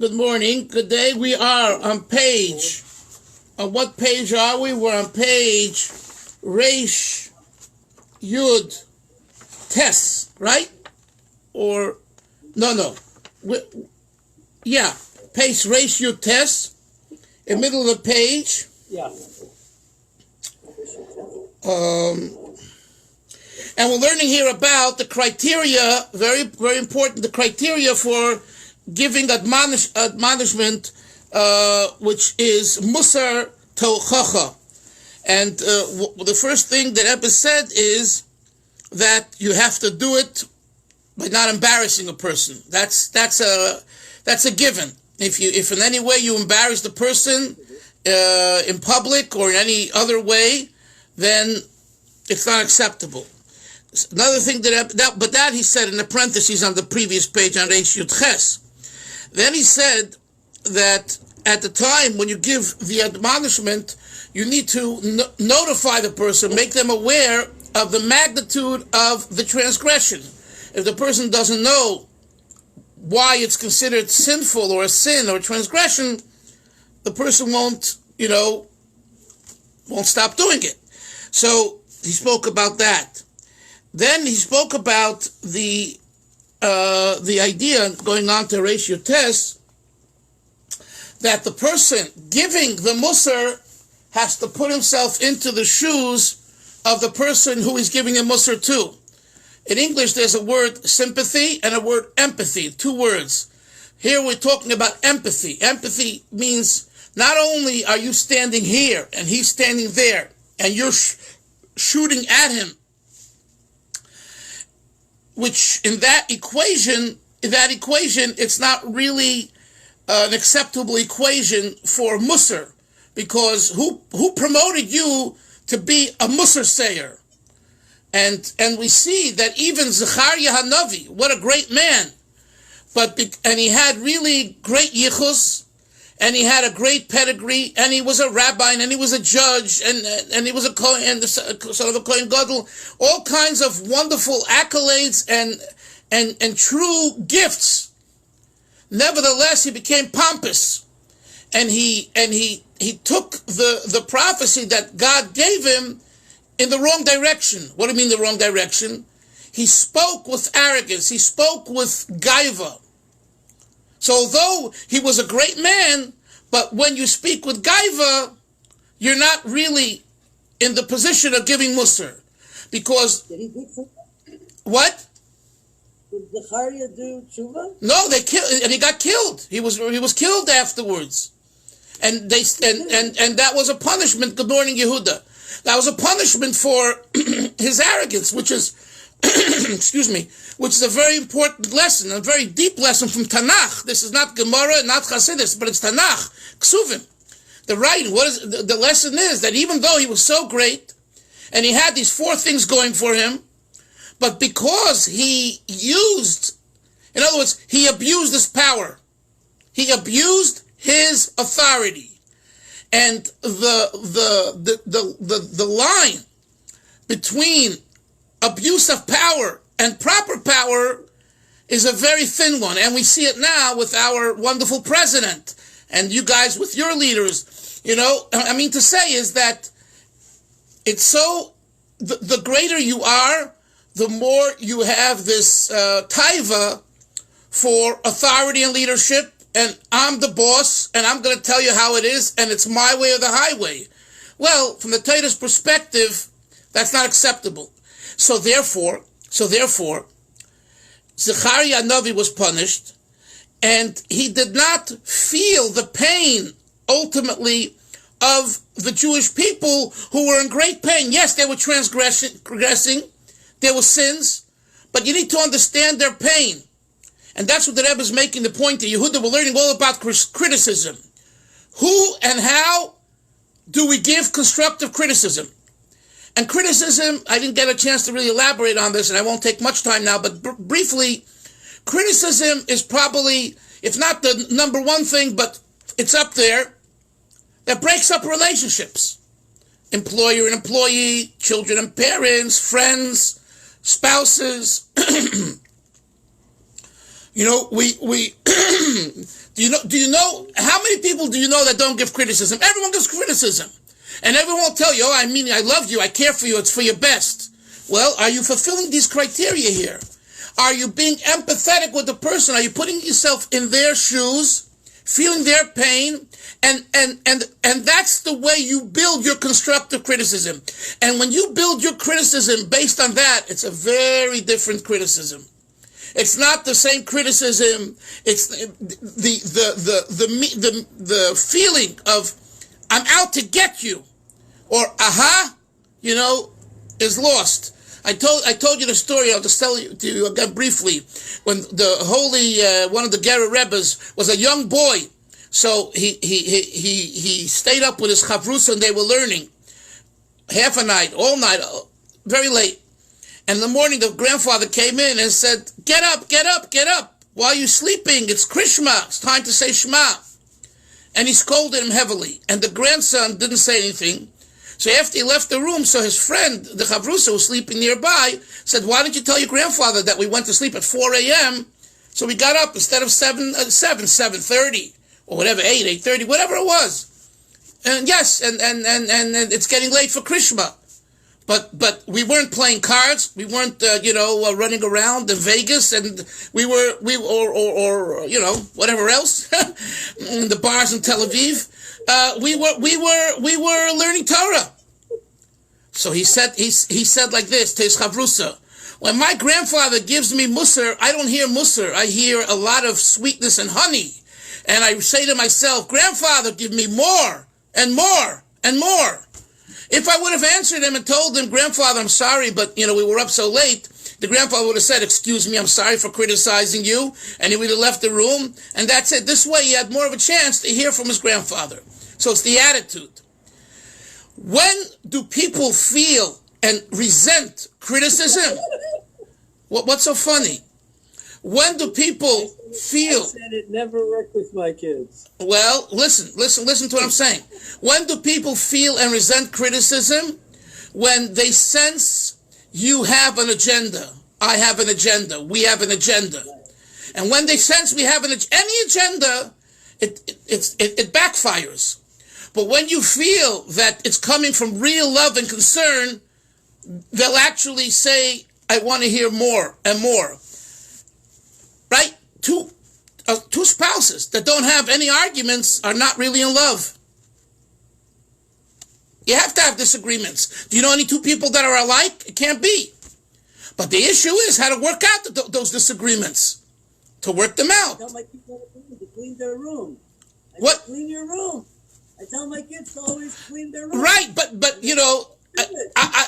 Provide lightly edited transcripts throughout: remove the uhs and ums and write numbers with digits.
Good morning. Good day. We are on what page are we? We're on page Reish Yud Tes, right? Or, no. Page Reish Yud Tes, in the middle of the page. Yeah. And we're learning here about the criteria, very, very important, the criteria for giving admonishment, which is Musar Tochacha. And the first thing that Ebbe said is that you have to do it by not embarrassing a person. That's a given. If in any way you embarrass the person in public or in any other way, then it's not acceptable. Another thing that he said in the parentheses on the previous page on Reish Yud Ches. Then he said that at the time when you give the admonishment, you need to notify the person, make them aware of the magnitude of the transgression. If the person doesn't know why it's considered sinful or a sin or a transgression, the person won't stop doing it. So he spoke about that. Then he spoke about the idea, going on to Reish Yud Tes, that the person giving the Musar has to put himself into the shoes of the person who he's giving a Musar to. In English, there's a word sympathy and a word empathy, 2 words. Here we're talking about empathy. Empathy means not only are you standing here and he's standing there and you're shooting at him, which in that equation, it's not really an acceptable equation for Musar, because who promoted you to be a Musar sayer? And we see that even Zechariah Hanavi, what a great man, and he had really great yichus, and he had a great pedigree, and he was a rabbi, and he was a judge, and he was a Kohen, and the son of a Kohen Gadol, all kinds of wonderful accolades and true gifts. Nevertheless, he became pompous, and he took the prophecy that God gave him in the wrong direction. What do you mean the wrong direction? He spoke with arrogance. He spoke with gaiva. So although he was a great man, but when you speak with gaiva, you're not really in the position of giving musar. Because... Did he do tshuva? What? Did Zechariah do tshuva? No, they killed, and he got killed. He was killed afterwards. And that was a punishment, good morning, Yehuda. That was a punishment for his arrogance, which is, which is a very important lesson, a very deep lesson from Tanakh. This is not Gemara, not Chassidus, but it's Tanakh, Ksuvim. The writing, the lesson is that even though he was so great, and he had these 4 things going for him, but because he in other words, he abused his power. He abused his authority. And the line between abuse of power and proper power is a very thin one. And we see it now with our wonderful president and you guys with your leaders. I mean to say is that it's so, the greater you are, the more you have this taiva for authority and leadership. And I'm the boss, and I'm going to tell you how it is, and it's my way or the highway. Well, from the Torah's perspective, that's not acceptable. So therefore, Zechariah Navi was punished, and he did not feel the pain, ultimately, of the Jewish people who were in great pain. Yes, they were transgressing, there were sins, but you need to understand their pain. And that's what the Rebbe is making the point to Yehuda. We're learning all about criticism. Who and how do we give constructive criticism? And criticism, I didn't get a chance to really elaborate on this, and I won't take much time now, but briefly, criticism is probably, if not the number 1 thing, but it's up there, that breaks up relationships. Employer and employee, children and parents, friends, spouses, we do you know how many people do you know that don't give criticism? Everyone gives criticism. And everyone will tell you, oh, I love you, I care for you, it's for your best. Well, are you fulfilling these criteria here? Are you being empathetic with the person? Are you putting yourself in their shoes, feeling their pain? And that's the way you build your constructive criticism. And when you build your criticism based on that, it's a very different criticism. It's not the same criticism. It's the feeling of I'm out to get you, or aha, is lost. I told you the story. I'll just tell you to you again briefly. When the holy one of the Gerrer Rebbes was a young boy, so he stayed up with his chavrusa and they were learning half a night, all night, very late. And in the morning, the grandfather came in and said, "Get up, get up, get up! Why are you sleeping? It's Krishma. It's time to say Shema." And he scolded him heavily. And the grandson didn't say anything. So after he left the room, so his friend, the chavrusa, who was sleeping nearby, said, "Why didn't you tell your grandfather that we went to sleep at 4 a.m.? So we got up instead of 7:30, or whatever, 8:30, whatever it was. And yes, and it's getting late for Krishma. But we weren't playing cards. We weren't, running around in Vegas, and we were whatever else, in the bars in Tel Aviv. We were learning Torah." So he said like this to his chavrusa: "When my grandfather gives me musar, I don't hear musar. I hear a lot of sweetness and honey, and I say to myself, grandfather, give me more and more and more." If I would have answered him and told him, "Grandfather, I'm sorry, but we were up so late," the grandfather would have said, "Excuse me, I'm sorry for criticizing you," and he would have left the room, and that's it. This way he had more of a chance to hear from his grandfather. So it's the attitude. When do people feel and resent criticism? What's so funny? When do people feel... I said it never worked with my kids. Well, listen to what I'm saying. When do people feel and resent criticism? When they sense you have an agenda, I have an agenda, we have an agenda. And when they sense we have any agenda, it backfires. But when you feel that it's coming from real love and concern, they'll actually say, "I want to hear more and more." Right? Two spouses that don't have any arguments are not really in love. You have to have disagreements. Do you know any two people that are alike? It can't be. But the issue is how to work out those disagreements, to work them out. I tell my kids to clean their room. What? Clean your room. I tell my kids to always clean their room. Right, but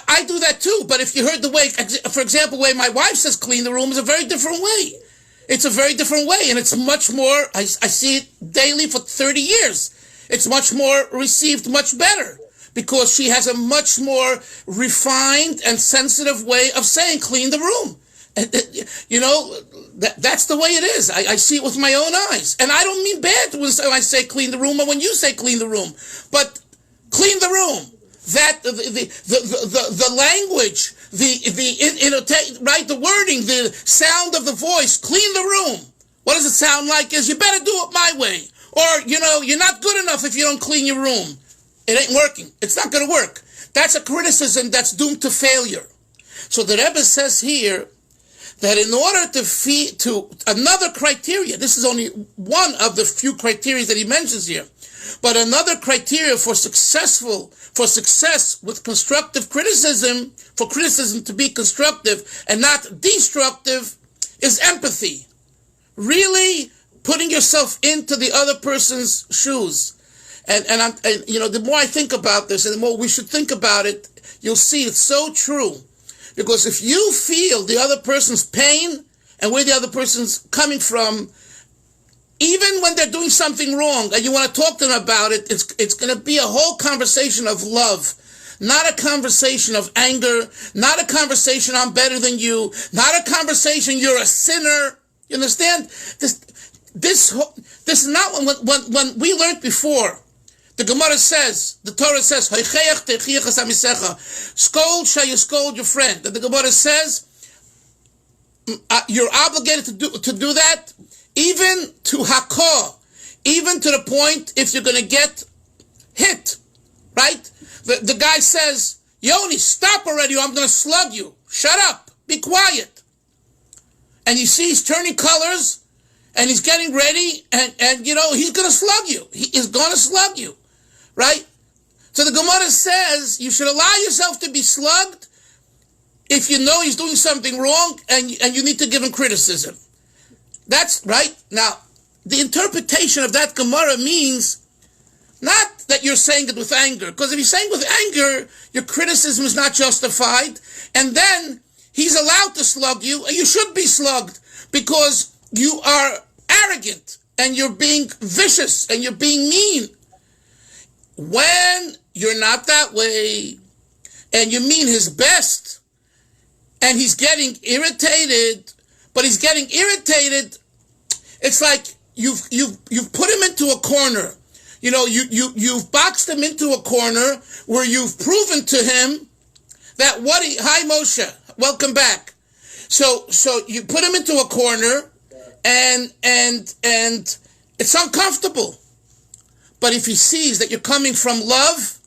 I do that too. But if you heard the way, for example, the way my wife says clean the room is a very different way. It's a very different way, and it's much more, I see it daily for 30 years. It's much more received much better, because she has a much more refined and sensitive way of saying clean the room. That's the way it is. I see it with my own eyes. And I don't mean bad when I say clean the room or when you say clean the room, but clean the room. That the language, the wording, the sound of the voice, clean the room. What does it sound like? Is you better do it my way, or you're not good enough if you don't clean your room. It ain't working. It's not going to work. That's a criticism that's doomed to failure. So the Rebbe says here that in order to another criteria, this is only one of the few criteria that he mentions here, but another criteria for success with constructive criticism, for criticism to be constructive and not destructive, is empathy. Really putting yourself into the other person's shoes. And the more I think about this and the more we should think about it, you'll see it's so true. Because if you feel the other person's pain and where the other person's coming from, even when they're doing something wrong and you want to talk to them about it, it's going to be a whole conversation of love, not a conversation of anger, not a conversation I'm better than you, not a conversation you're a sinner. You understand? This is not when we learned before. The Gemara says, the Torah says, scold shall you scold your friend. And the Gemara says, you're obligated to do that, even to hakor, even to the point if you're going to get hit, right? The guy says, Yoni, stop already, or I'm going to slug you. Shut up. Be quiet. And you see he's turning colors, and he's getting ready, and he's going to slug you. He is going to slug you, right? So the Gemara says you should allow yourself to be slugged if you know he's doing something wrong, and you need to give him criticism. That's right. Now, the interpretation of that Gemara means not that you're saying it with anger, because if you're saying it with anger, your criticism is not justified, and then he's allowed to slug you, and you should be slugged, because you are arrogant, and you're being vicious, and you're being mean. When you're not that way, and you mean his best, and he's getting irritated, but he's getting irritated, it's like you've put him into a corner. You've boxed him into a corner where you've proven to him that hi Moshe, welcome back. So you put him into a corner, and it's uncomfortable. But if he sees that you're coming from love,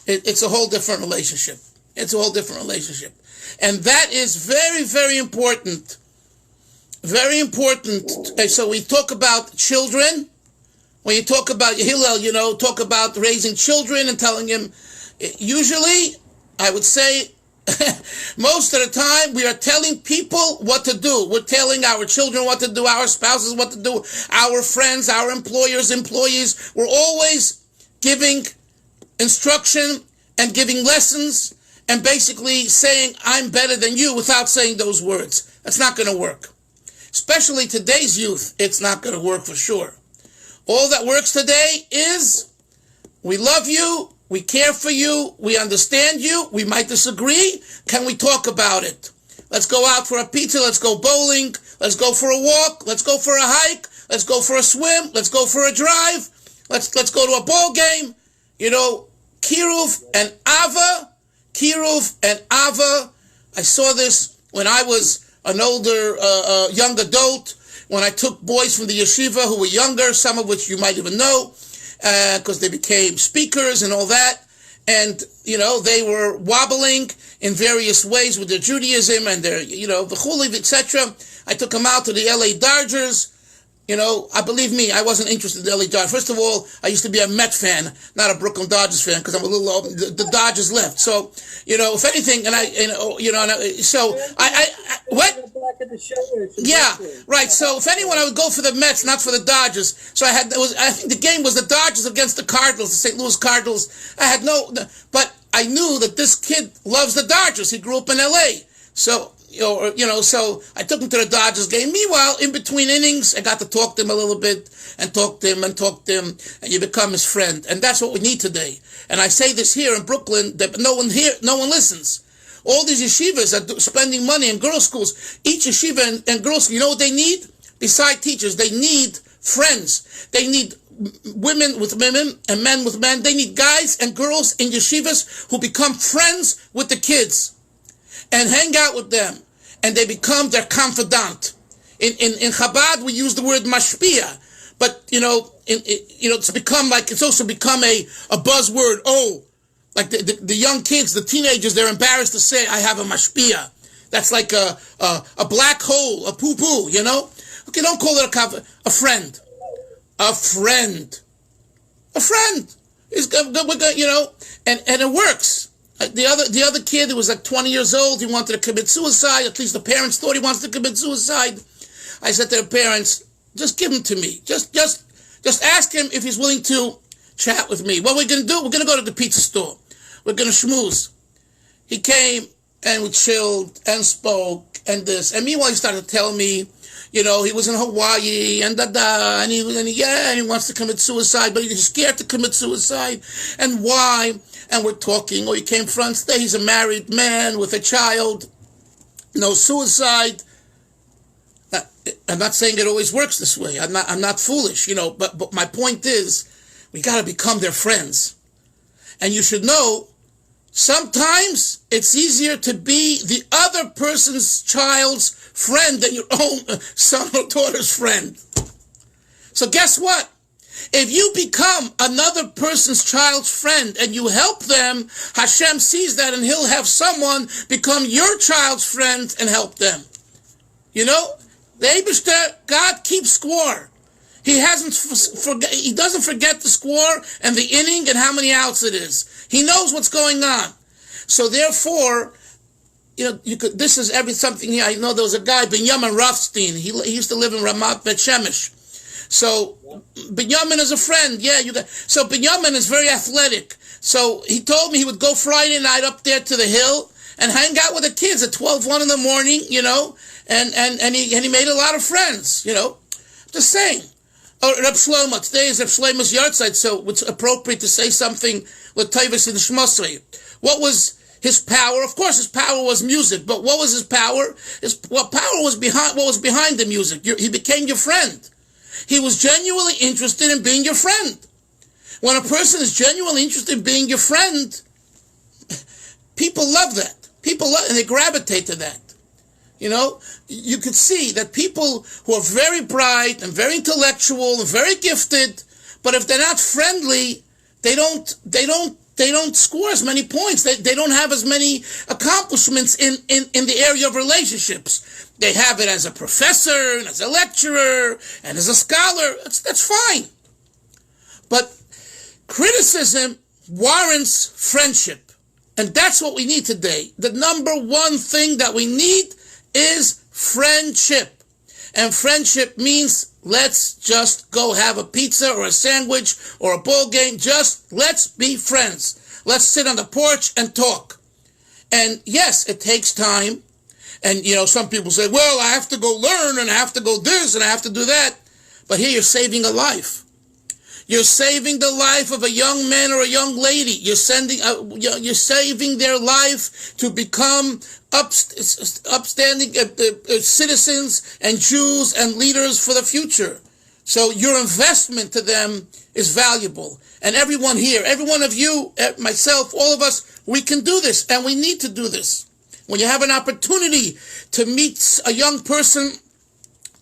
it's a whole different relationship. It's a whole different relationship. And that is very, very important. Very important. So we talk about children. When you talk about Hillel, talk about raising children and telling him, usually, I would say, most of the time, we are telling people what to do. We're telling our children what to do, our spouses what to do, our friends, our employers, employees. We're always giving instruction and giving lessons and basically saying, I'm better than you, without saying those words. That's not going to work. Especially today's youth, it's not going to work for sure. All that works today is, we love you, we care for you, we understand you, we might disagree, can we talk about it? Let's go out for a pizza, let's go bowling, let's go for a walk, let's go for a hike, let's go for a swim, let's go for a drive, let's go to a ball game. Kiruv and Ava, I saw this when I was an older, young adult, when I took boys from the yeshiva who were younger, some of which you might even know, because they became speakers and all that, and, they were wobbling in various ways with their Judaism and their, v'chuliv, etc. I took them out to the LA Dodgers. Believe me, I wasn't interested in the LA Dodgers. First of all, I used to be a Met fan, not a Brooklyn Dodgers fan, because I'm a little old. The Dodgers left. So, if anything, yeah, right. So, if anyone, I would go for the Mets, not for the Dodgers. So I think the game was the Dodgers against the Cardinals, the St. Louis Cardinals. But I knew that this kid loves the Dodgers. He grew up in LA. So, so I took him to the Dodgers game. Meanwhile, in between innings, I got to talk to him a little bit, and talk to him, and you become his friend. And that's what we need today. And I say this here in Brooklyn, that no one listens. All these yeshivas are spending money in girls' schools. Each yeshiva and girls' school, you know what they need? Besides teachers, they need friends. They need women with women and men with men. They need guys and girls in yeshivas who become friends with the kids and hang out with them, and they become their confidant. In Chabad, we use the word mashpia, but it's also become a buzzword. Oh, like the young kids, the teenagers, they're embarrassed to say, I have a mashpia. That's like a black hole, a poo-poo, Okay, don't call it a friend. A friend. Is and it works. The other kid who was like 20 years old, he wanted to commit suicide. At least the parents thought he wants to commit suicide. I said to the parents, just give him to me. Just ask him if he's willing to chat with me. What we're going to do, we're going to go to the pizza store. We're going to schmooze. He came and we chilled and spoke and this. And meanwhile, he started to tell me, he was in Hawaii and and he wants to commit suicide, but he's scared to commit suicide. And why? And we're talking, he came from today, he's a married man with a child, no suicide. I'm not saying it always works this way. I'm not foolish, but my point is, we got to become their friends. And you should know, sometimes it's easier to be the other person's child's friend than your own son or daughter's friend. So guess what? If you become another person's child's friend and you help them, Hashem sees that and he'll have someone become your child's friend and help them. You know, the Eibishter, God keeps score. He doesn't forget the score and the inning and how many outs it is. He knows what's going on. So therefore, this is something here. I know there was a guy, Binyamin Rothstein. He used to live in Ramat Bet Shemesh. So Binyamin is a friend. So Binyamin is very athletic. So he told me he would go Friday night up there to the hill and hang out with the kids at 1 in the morning, and he made a lot of friends, Just saying. Oh, Reb Shlomo, today is Reb Shlomo's yahrzeit, so it's appropriate to say something with Tavis in the Shmosrei. What was his power? Of course, his power was music, but what was his power? What was behind the music? He became your friend. He was genuinely interested in being your friend. When a person is genuinely interested in being your friend, people love that. And they gravitate to that. You could see that people who are very bright and very intellectual and very gifted, but if they're not friendly, they don't score as many points. They don't have as many accomplishments in the area of relationships. They have it as a professor and as a lecturer and as a scholar. That's fine. But criticism warrants friendship. And that's what we need today. The number one thing that we need is friendship. And friendship means let's just go have a pizza or a sandwich or a ball game. Just let's be friends. Let's sit on the porch and talk. And yes, it takes time. And, some people say, well, I have to go learn and I have to go this and I have to do that. But here you're saving a life. You're saving the life of a young man or a young lady. You're saving their life to become upstanding citizens and Jews and leaders for the future. So your investment to them is valuable. And everyone here, every one of you, myself, all of us, we can do this and we need to do this. When you have an opportunity to meet a young person,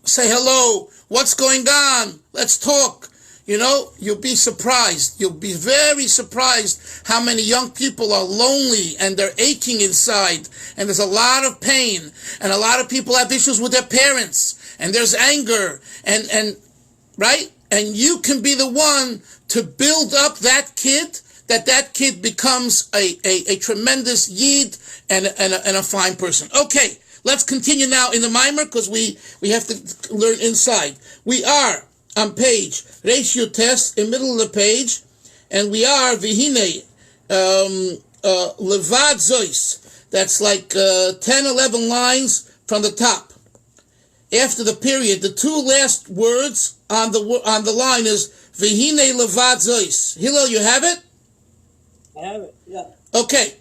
say hello, what's going on? Let's talk. You'll be surprised. You'll be very surprised how many young people are lonely and they're aching inside. And there's a lot of pain. And a lot of people have issues with their parents. And there's anger. And right? And you can be the one to build up that kid, that kid becomes a tremendous yid and a fine person. Okay, let's continue now in the Maamar because we have to learn inside. We are on page ratio test in middle of the page, and we are vihine levad zois. That's like 10, 11 lines from the top. After the period, the two last words on the line is vihine levad zois. Hillel, you have it? I have it, yeah. Okay.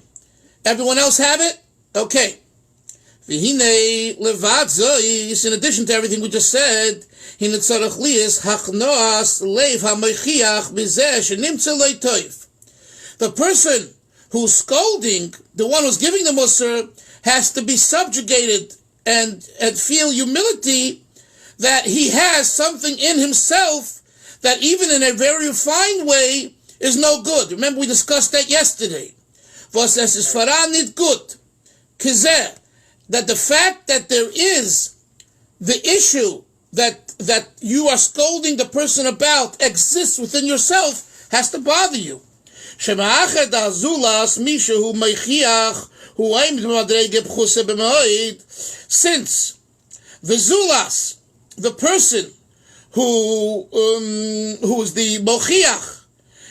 Everyone else have it? Okay. V'hinei levad zois, in addition to everything we just said, hine tzarech lias hachnoas leiv hamoichiach bizeh shenimtze lo toiv. The person who's scolding, the one who's giving the musar, has to be subjugated and feel humility that he has something in himself that even in a very refined way is no good. Remember we discussed that yesterday. Was es is faranit good. Kizeh. That the fact that there is the issue that you are scolding the person about exists within yourself has to bother you. Since the zulas, the person who is the mochiach,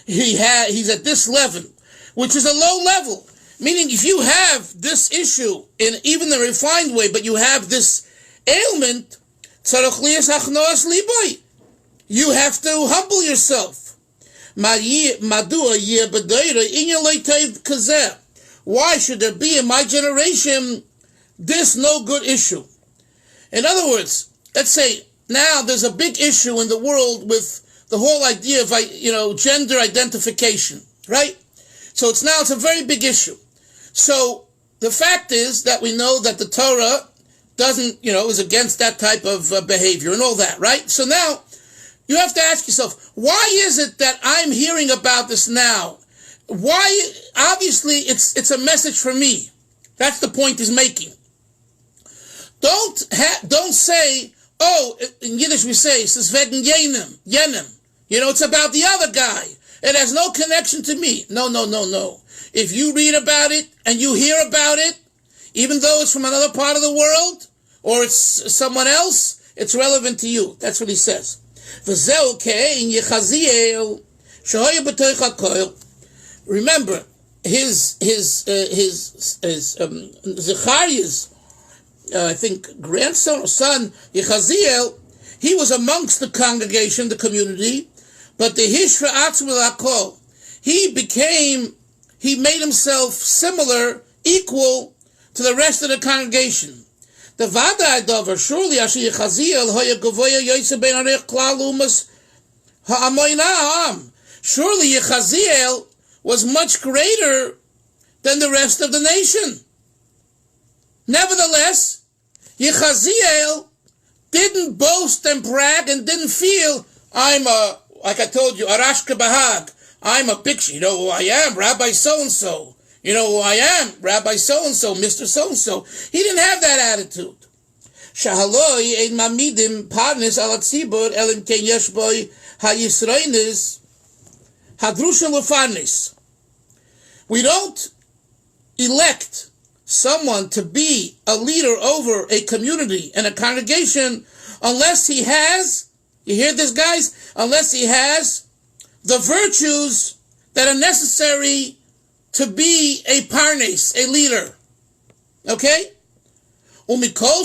he's at this level, which is a low level. Meaning, if you have this issue in even the refined way, but you have this ailment, you have to humble yourself. Why should there be in my generation this no good issue? In other words, let's say now there's a big issue in the world with the whole idea of gender identification, right? So it's a very big issue. So the fact is that we know that the Torah doesn't, is against that type of behavior and all that, right? So now, you have to ask yourself, why is it that I'm hearing about this now? Why? Obviously, it's a message for me. That's the point he's making. Don't say, in Yiddish we say, es ist wegen jenem. It's about the other guy. It has no connection to me. No. If you read about it and you hear about it, even though it's from another part of the world, or it's someone else, it's relevant to you. That's what he says. Remember, his Zechariah's, I think, grandson or son, Yechaziel, he was amongst the congregation, the community, but the Hishra Atzmul Akol, he made himself similar, equal to the rest of the congregation. The Vadai Dover, surely Asher Yechaziel, Hoya Gavoya Yosef Ben Arech Klal Umas Ha'amoinam. Surely Yechaziel was much greater than the rest of the nation. Nevertheless, Yechaziel didn't boast and brag and didn't feel, like I told you, Arash Kabahag. I'm a big, you know who I am, Rabbi so-and-so. You know who I am, Rabbi so-and-so, Mr. so-and-so. He didn't have that attitude. Shahaloi ein mamidim parnes al tzibur elim ken yesh boy ha-yisroinis hadrusha lefarnes. We don't elect someone to be a leader over a community and a congregation unless he has, you hear this, guys? Unless he has the virtues that are necessary to be a parnes, a leader. Okay? Umikol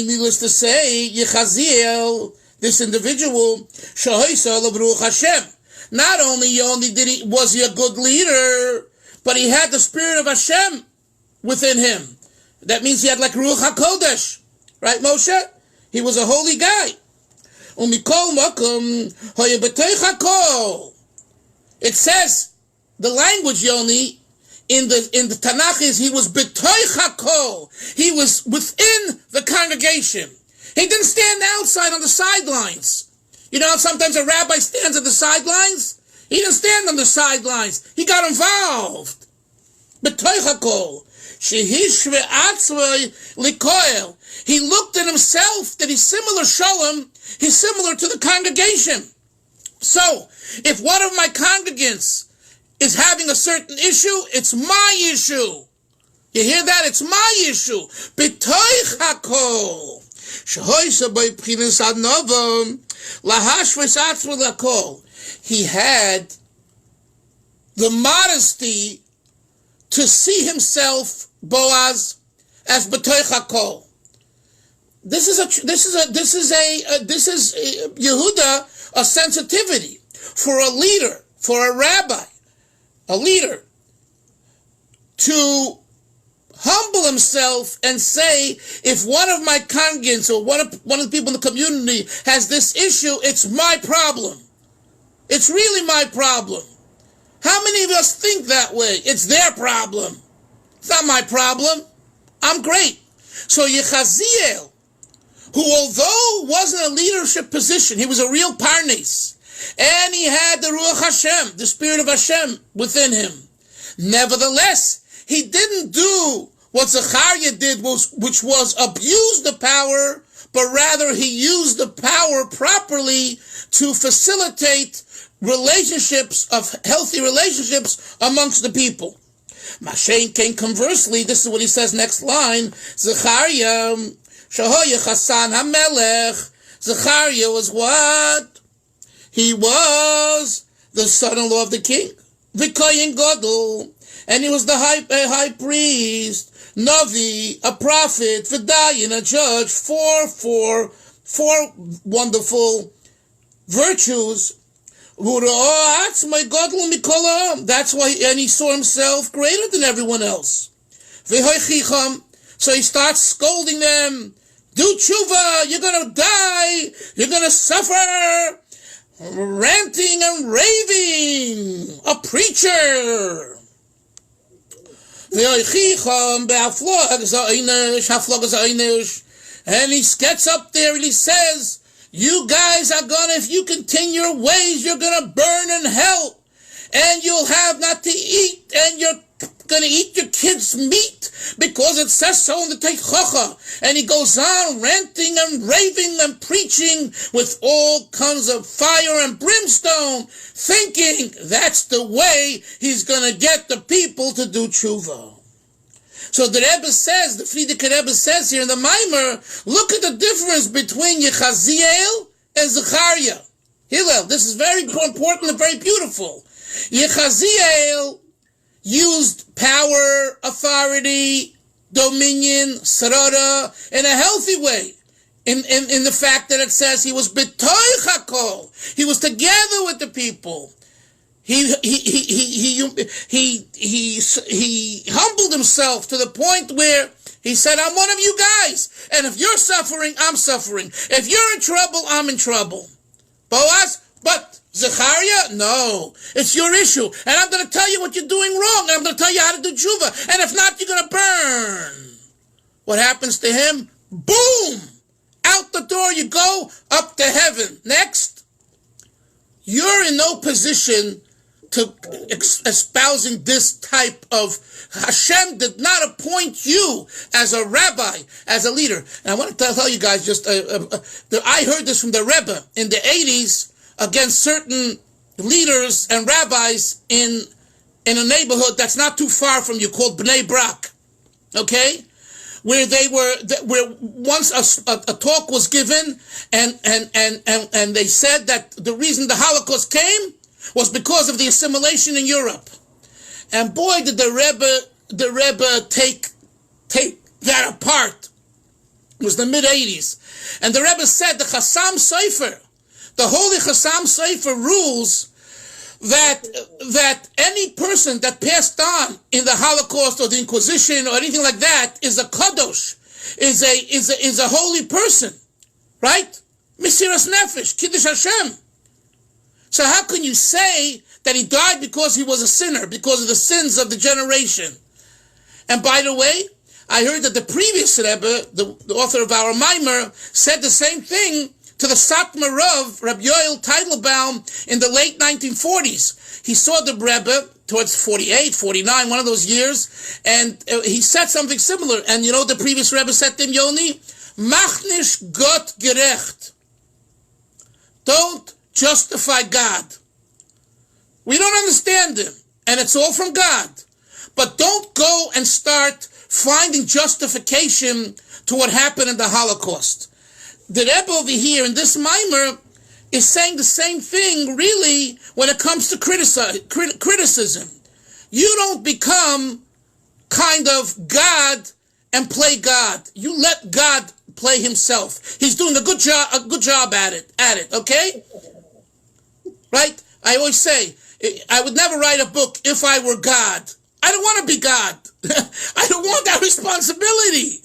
needless to say, Yechaziel, this individual, shahoisa l'Ruach Hashem. Not only was he a good leader, but he had the spirit of Hashem within him. That means he had like Ruach HaKodesh. Right, Moshe? He was a holy guy. Umikol makom hoya b'toich hakol. It says, the language, Yoni, in the Tanakh is he was b'toich hakol. He was within the congregation. He didn't stand outside on the sidelines. You know, sometimes a rabbi stands at the sidelines. He didn't stand on the sidelines. He got involved. B'toich hakol. Shehishve atzvei likoel. He looked at himself that he's similar shalom. He's similar to the congregation. So, if one of my congregants is having a certain issue, it's my issue. You hear that? It's my issue. B'toich hakol. Shehoisa b'pchinas adnovam lahashves atzvei lakol. He had the modesty to see himself, Boaz, as b'toich hakol. This is Yehuda, a sensitivity for a leader, for a rabbi, a leader, to humble himself and say, if one of my congregants or one of the people in the community has this issue, it's my problem. It's really my problem. How many of us think that way? It's their problem. It's not my problem. I'm great. So Yechaziel, who although wasn't a leadership position, he was a real parnes, and he had the Ruach Hashem, the Spirit of Hashem within him. Nevertheless, he didn't do what Zechariah did, which was abuse the power, but rather he used the power properly to facilitate relationships, of healthy relationships amongst the people. Mashen came conversely, this is what he says next line, Zechariah, Shahoya Chassan HaMelech. Zechariah was what? He was the son-in-law of the king. V'koyin Gadol. And he was the high priest. Navi, a prophet. V'dayin, a judge. Four wonderful virtues. That's why, and he saw himself greater than everyone else. So he starts scolding them. Do tshuva, you're going to die, you're going to suffer. Ranting and raving, a preacher. And he gets up there and he says, you guys are gonna, if you continue your ways, you're gonna burn in hell. And you'll have not to eat, and you're gonna eat your kids' meat, because it says so in the Teichacha. And he goes on ranting and raving and preaching with all kinds of fire and brimstone, thinking that's the way he's gonna get the people to do tshuva. So the Rebbe says, the Frierdiker Rebbe says here in the Maamar, look at the difference between Yechaziel and Zechariah. Hillel, this is very important and very beautiful. Yechaziel used power, authority, dominion, sarada, in a healthy way. In the fact that it says he was b'toich hakol. He was together with the people. He humbled himself to the point where he said, I'm one of you guys. And if you're suffering, I'm suffering. If you're in trouble, I'm in trouble. Boaz, but Zechariah, no, it's your issue. And I'm going to tell you what you're doing wrong. And I'm going to tell you how to do tshuva. And if not, you're going to burn. What happens to him? Boom! Out the door you go, up to heaven. Next. You're in no position to espousing this type of, Hashem did not appoint you as a rabbi, as a leader. And I want to tell you guys just, I heard this from the Rebbe in the 80s against certain leaders and rabbis in a neighborhood that's not too far from you called Bnei Brak. Okay? Where once a talk was given and they said that the reason the Holocaust came was because of the assimilation in Europe. And boy, did the Rebbe take that apart. It was the mid-80s. And the Rebbe said the Chassam Sofer, the holy Chassam Sofer rules that any person that passed on in the Holocaust or the Inquisition or anything like that is a kadosh, is a holy person, right? Mesiras Nefesh, Kiddush Hashem. So how can you say that he died because he was a sinner, because of the sins of the generation? And by the way, I heard that the previous Rebbe, the author of our Maamar, said the same thing to the Satmar Rav, Rabbi Yoel Teitelbaum, in the late 1940s. He saw the Rebbe towards 48, 49, one of those years, and he said something similar. And you know the previous Rebbe said to him, Yoni, mach nicht Gott gerecht. Don't justify God. We don't understand him, and it's all from God. But don't go and start finding justification to what happened in the Holocaust. The Rebbe over here in this Maamar is saying the same thing, really, when it comes to criticism. You don't become kind of God and play God. You let God play himself. He's doing a good job at it, okay? Right? I always say, I would never write a book if I were God. I don't want to be God. I don't want that responsibility.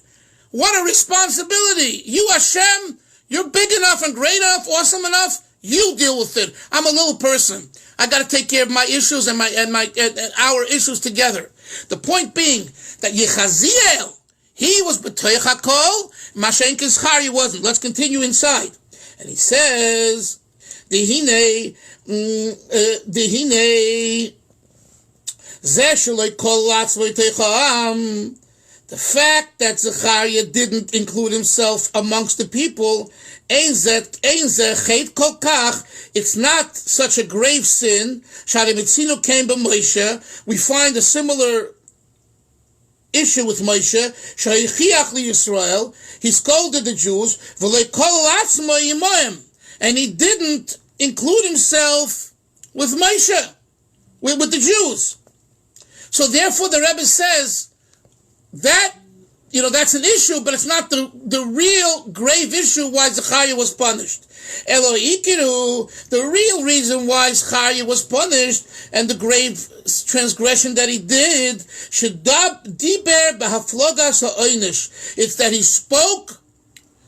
What a responsibility. You, Hashem, you're big enough and great enough, awesome enough. You deal with it. I'm a little person. I got to take care of my issues and our issues together. The point being that Yechaziel, he was b'toich hakol, Mashenk Zechariah wasn't. Let's continue inside. And he says, Dehine, zeh sheloi kol latzvoi teicham. The fact that Zechariah didn't include himself amongst the people, it's not such a grave sin. We find a similar issue with Moshe. He scolded the Jews, and he didn't include himself with Moshe, with the Jews. So therefore the Rebbe says, that, that's an issue, but it's not the real grave issue why Zechariah was punished. The real reason why Zechariah was punished and the grave transgression that he did, it's that he spoke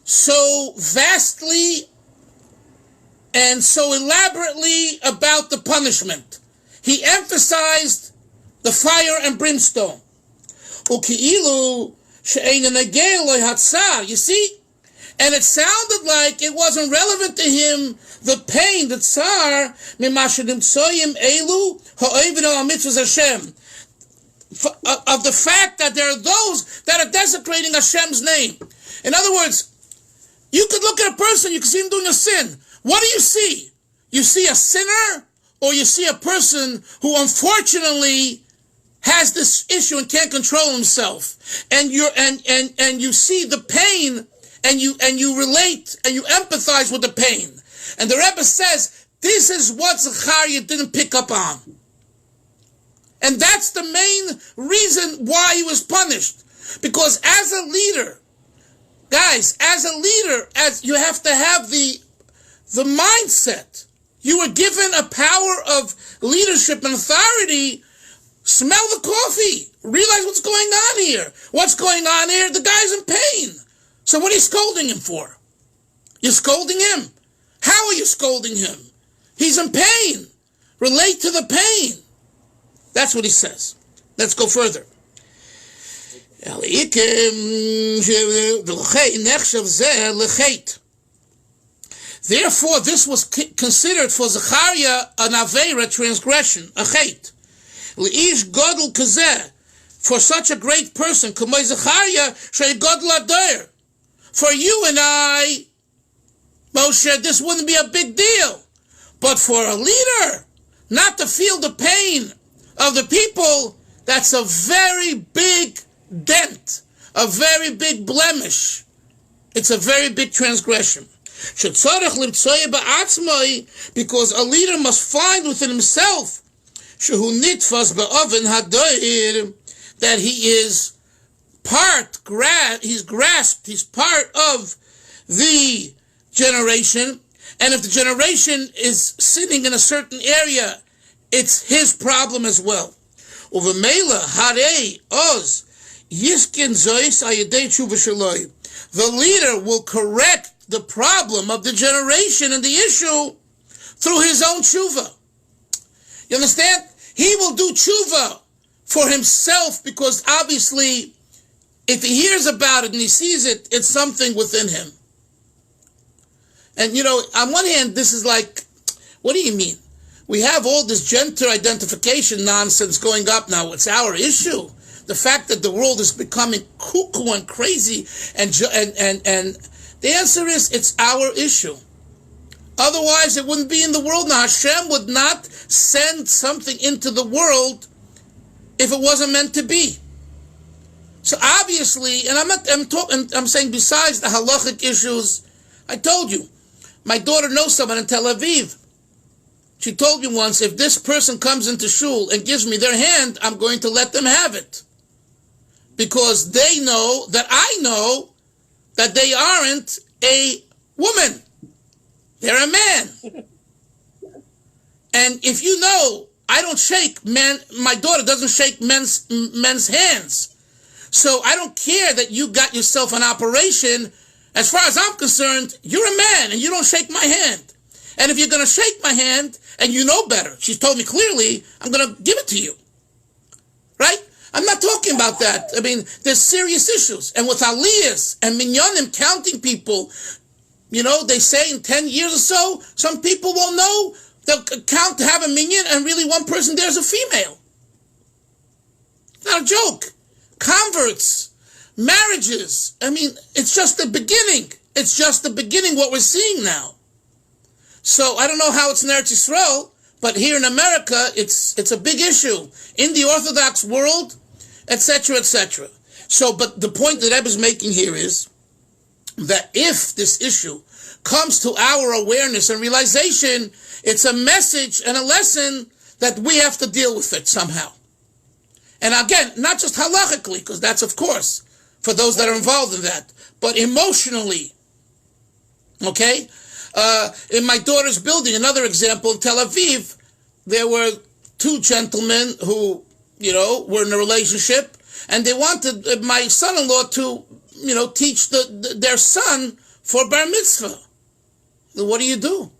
so vastly and so elaborately about the punishment. He emphasized the fire and brimstone. You see, And it sounded like it wasn't relevant to him, the pain, the tsar, of the fact that there are those that are desecrating Hashem's name. In other words, you could look at a person, you can see him doing a sin. What do you see? You see a sinner, or you see a person who unfortunately has this issue and can't control himself. And you see the pain, and you relate and you empathize with the pain. And the Rebbe says, this is what Zechariah didn't pick up on. And that's the main reason why he was punished. Because as a leader, guys, as you have to have the mindset. You were given a power of leadership and authority. Smell the coffee. Realize what's going on here. What's going on here? The guy's in pain. So what are you scolding him for? You're scolding him. How are you scolding him? He's in pain. Relate to the pain. That's what he says. Let's go further. Therefore, this was considered for Zechariah an avera, transgression, a chet. Leish godel kazeh, for such a great person, k'may Zechariah shey godel ader. For you and I, Moshe, this wouldn't be a big deal. But for a leader, not to feel the pain of the people, that's a very big dent, a very big blemish. It's a very big transgression. Because a leader must find within himself that he is he's grasped, he's part of the generation, and if the generation is sinning in a certain area, it's his problem as well. The leader will correct the problem of the generation and the issue through his own tshuva. You understand? He will do tshuva for himself because obviously if he hears about it and he sees it, it's something within him. And you know, on one hand, this is like, what do you mean? We have all this gender identification nonsense going up now. It's our issue. The fact that the world is becoming cuckoo and crazy, and the answer is, it's our issue. Otherwise, it wouldn't be in the world. Now, Hashem would not send something into the world if it wasn't meant to be. So obviously, and I'm saying besides the halachic issues, I told you, my daughter knows someone in Tel Aviv. She told me once, if this person comes into shul and gives me their hand, I'm going to let them have it. Because they know that I know that they aren't a woman. They're a man. And if you know, I don't shake men, my daughter doesn't shake men's hands. So I don't care that you got yourself an operation. As far as I'm concerned, you're a man and you don't shake my hand. And if you're going to shake my hand and you know better, she's told me clearly, I'm going to give it to you. Right? I'm not talking about that. I mean, there's serious issues. And with aliyahs and minyanim, counting people, you know, they say in 10 years or so, some people won't know. They'll count to have a minyan and really one person there is a female. Not a joke. Converts, marriages. I mean, it's just the beginning. It's just the beginning what we're seeing now. So I don't know how it's in Eretz Yisrael, but here in America, it's a big issue. In the Orthodox world, etc., etc. So, but the point that Rebbe is making here is that if this issue comes to our awareness and realization, it's a message and a lesson that we have to deal with it somehow. And again, not just halachically, because that's, of course, for those that are involved in that, but emotionally. Okay? In my daughter's building, another example, in Tel Aviv, there were two gentlemen who, you know, were in a relationship, and they wanted my son-in-law to, you know, teach their son for bar mitzvah. What do you do?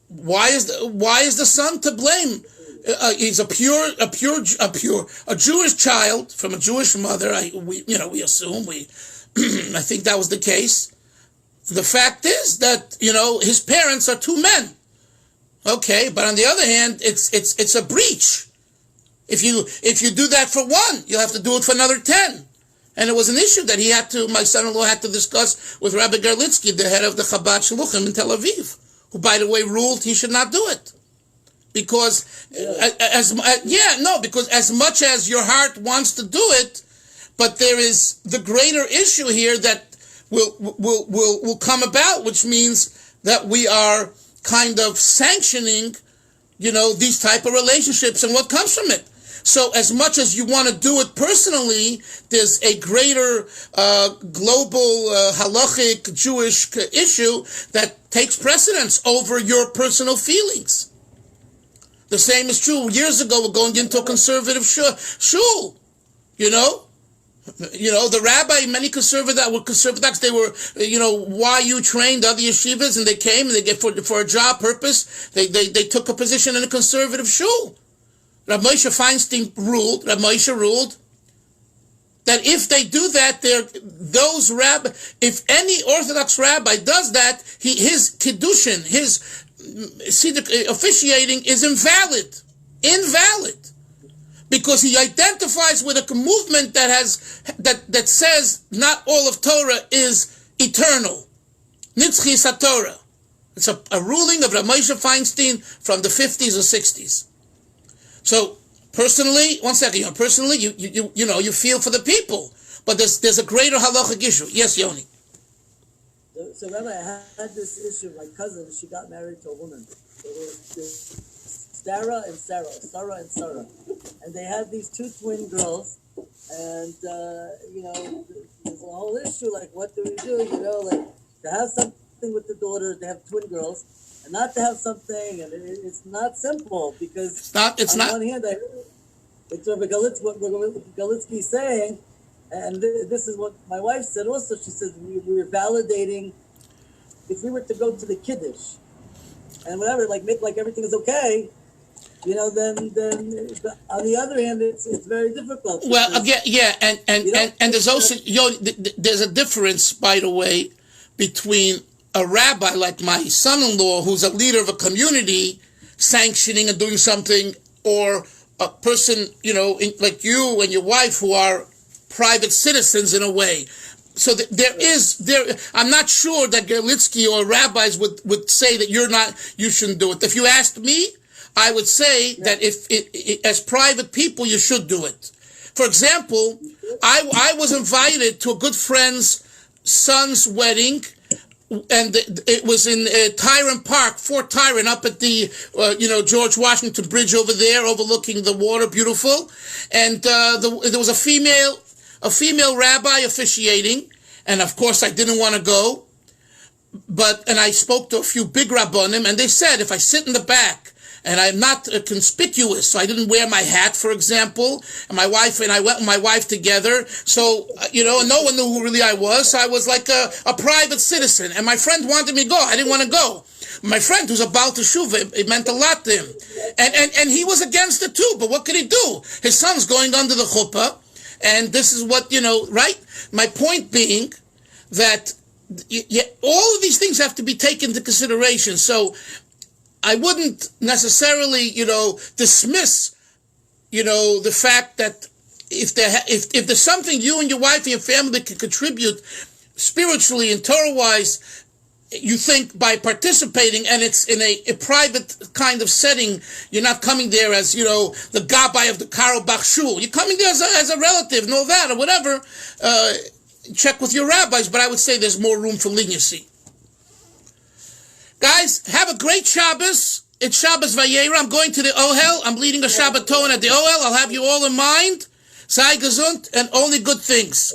Why is the son to blame? He's a Jewish child from a Jewish mother. We assume I think that was the case. The fact is that, his parents are two men. Okay, but on the other hand, it's a breach. If you do that for one, you'll have to do it for another 10. And it was an issue that my son-in-law had to discuss with Rabbi Gerlitzky, the head of the Chabad Shluchim in Tel Aviv, who, by the way, ruled he should not do it. Because, because as much as your heart wants to do it, but there is the greater issue here that will come about, which means that we are kind of sanctioning, these type of relationships and what comes from it. So as much as you want to do it personally, there's a greater global halachic Jewish issue that takes precedence over your personal feelings. The same is true. Years ago, we're going into a conservative shul, the rabbi, many conservatives, they were, YU trained other yeshivas, and they came and they get for a job purpose. They took a position in a conservative shul. Rabbi Moshe ruled that if they do that, if any Orthodox rabbi does that, his kiddushin, his officiating is invalid, because he identifies with a movement that says not all of Torah is eternal. Nitzchi Satorah. It's a ruling of Rabbi Moshe Feinstein from the 50s or 60s. So personally, one second, personally, you feel for the people, but there's a greater halachic issue. Yes, Yoni. So Rabbi, I had this issue. My cousin, she got married to a woman. Sarah and Sarah. And they had these two twin girls. And, there's a whole issue, like, what do we do? To have something with the daughters, they have twin girls, and not to have something, and it's not simple, because on one hand, it's Rabbi Galitsky saying, and this is what my wife said also, she said, we were validating, if we were to go to the Kiddush, and whatever, make like everything is okay, then on the other hand, it's very difficult. Well, again, and there's also, there's a difference, by the way, between a rabbi like my son-in-law, who's a leader of a community, sanctioning and doing something, or a person, like you and your wife, who are private citizens in a way. So I'm not sure that Gerlitzky or rabbis would say that you shouldn't do it. If you asked me, I would say that if as private people, you should do it. For example, I was invited to a good friend's son's wedding, and it was in Tyrant Park, Fort Tyrant, up at the George Washington Bridge over there, overlooking the water, beautiful. And there was a female rabbi officiating, and of course I didn't want to go. And I spoke to a few big rabbonim, and they said if I sit in the back and I'm not conspicuous, so I didn't wear my hat, for example, and I went with my wife together, so, and no one knew who really I was, so I was like a private citizen, and my friend wanted me to go, I didn't want to go. My friend, who's a Baal Teshuvah, it meant a lot to him, and he was against it too, but what could he do? His son's going under the chuppah, and this is what, right? My point being that all of these things have to be taken into consideration, so I wouldn't necessarily, dismiss, the fact that if there's something you and your wife and your family can contribute spiritually and Torah-wise, you think by participating, and it's in a private kind of setting, you're not coming there as, the gabbai of the Karlbach Shul. You're coming there as a relative, and all that, or whatever. Check with your rabbis, but I would say there's more room for leniency. Guys, have a great Shabbos. It's Shabbos Vayera. I'm going to the Ohel. I'm leading a Shabbaton at the Ohel. I'll have you all in mind. Sei gesund and only good things.